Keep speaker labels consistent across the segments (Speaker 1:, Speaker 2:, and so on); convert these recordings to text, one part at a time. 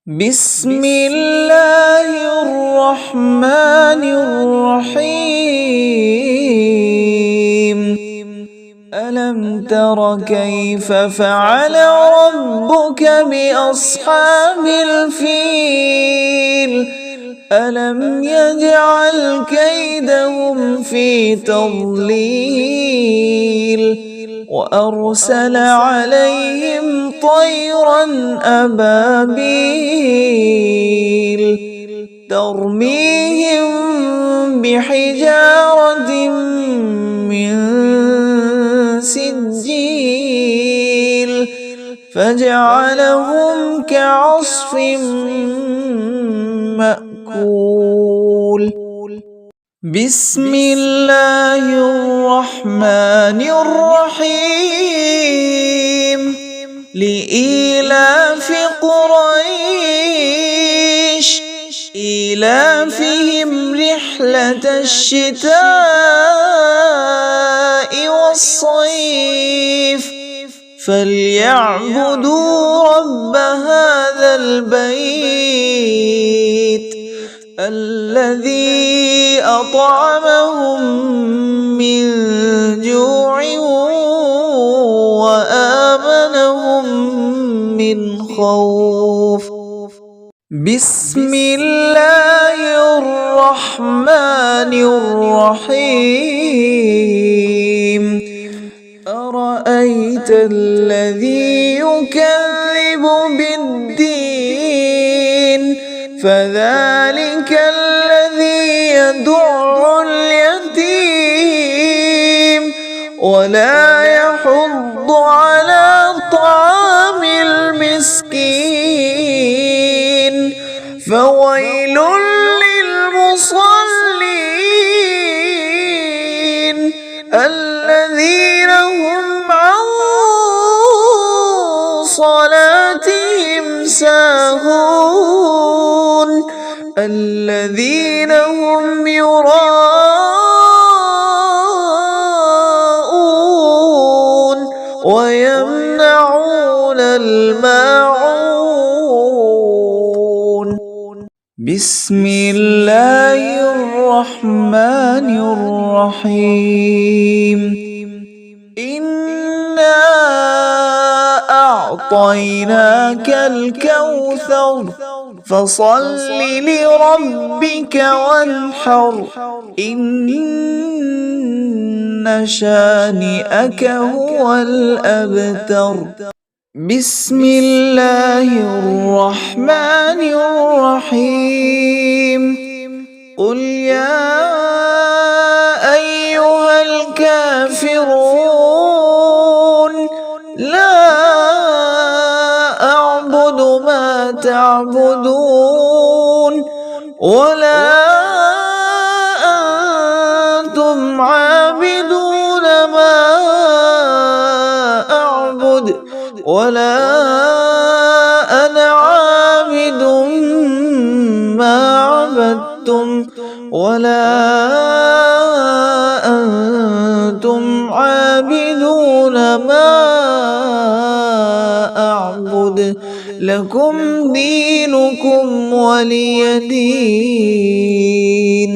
Speaker 1: بسم الله الرحمن الرحيم. ألم تر كيف فعل ربك بأصحاب الفيل؟ ألم يجعل كيدهم في تضليل وأرسل عليهم طيرا أبابيل ترميهم بحجارة من سجيل فجعلهم كعصف مأكول. بسم الله الرحمن الرحيم. لإيلاف قريش إيلافهم رحلة الشتاء والصيف فليعبدوا رب هذا البيت الذي أطعمهم من جوع وآمنهم من خوف. بسم الله الرحمن الرحيم. أرأيت الذي يكذب بالدين فذلك الذي يدع اليتيم ولا يحض على طعام المسكين فويل للمصلين الذين هم عن صلاتهم ساهون الذين هم يراءون ويمنعون الماعون. بسم الله الرحمن الرحيم. إنا أعطيناك الكوثر فصل لربك وانحر إن شانئك هو الأبتر. بسم الله الرحمن الرحيم. قل يا أيها الكافرون لا أعبد ما تعبدون ولا أنتم عابدون ما أعبد ولا أنا عابد ما عبدتم ولا أنتم عابدون ما أعبد لكم دينكم ولي دين.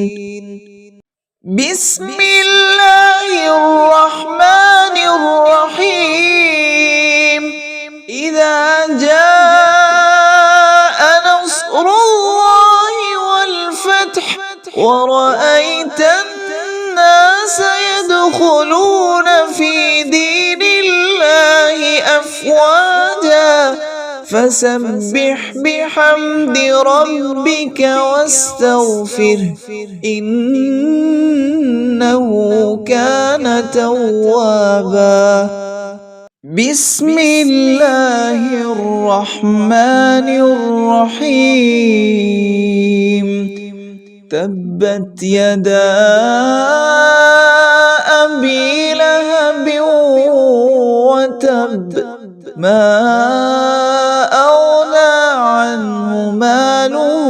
Speaker 1: بسم الله الرحمن الرحيم. إذا جاء نصر الله والفتح ورأيت الناس يدخلون في دين الله أفواجا فسبح بحمد ربك واستغفره إنه كان توابا. بسم الله الرحمن الرحيم. تبت يدا أبي لهب وتب ما أغنى عنه ماله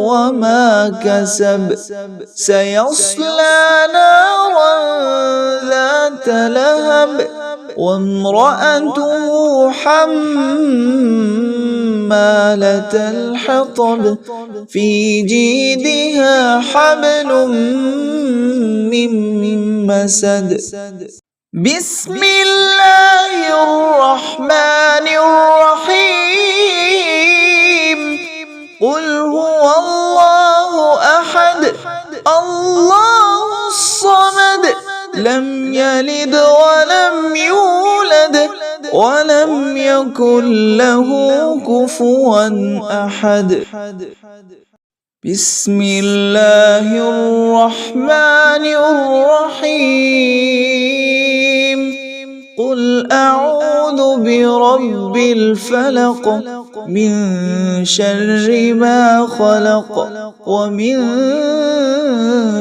Speaker 1: وما كسب سيصلى نارا ذات لهب وامرأته حمالة حمالة الحطب في جيدها حبل من مسد. بسم الله الرحمن الرحيم. قل هو الله أحد الله الصمد لم يلد ولم يولد ولم يكن له كفوا أحد. بسم الله الرحمن الرحيم. قل أعوذ برب الفلق من شر ما خلق ومن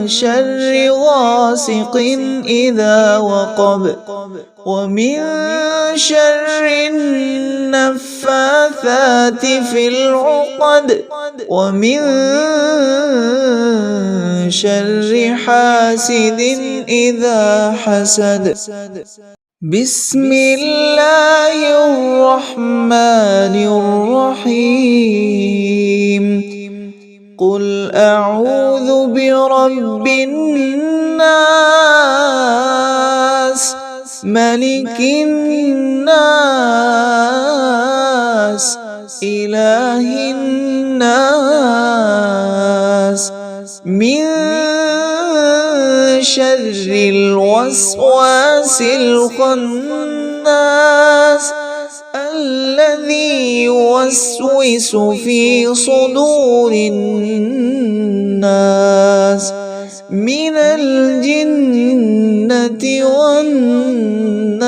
Speaker 1: شر غاسق إذا وقب ومن شر النفاثات في العقد ومن شر حاسد إذا حسد. بسم الله الرحمن الرحيم. قل أعوذ برب الناس ملك الناس إله الناس من شر الوسواس الخناس الذي يوسوس في صدور الناس من الجنة والناس.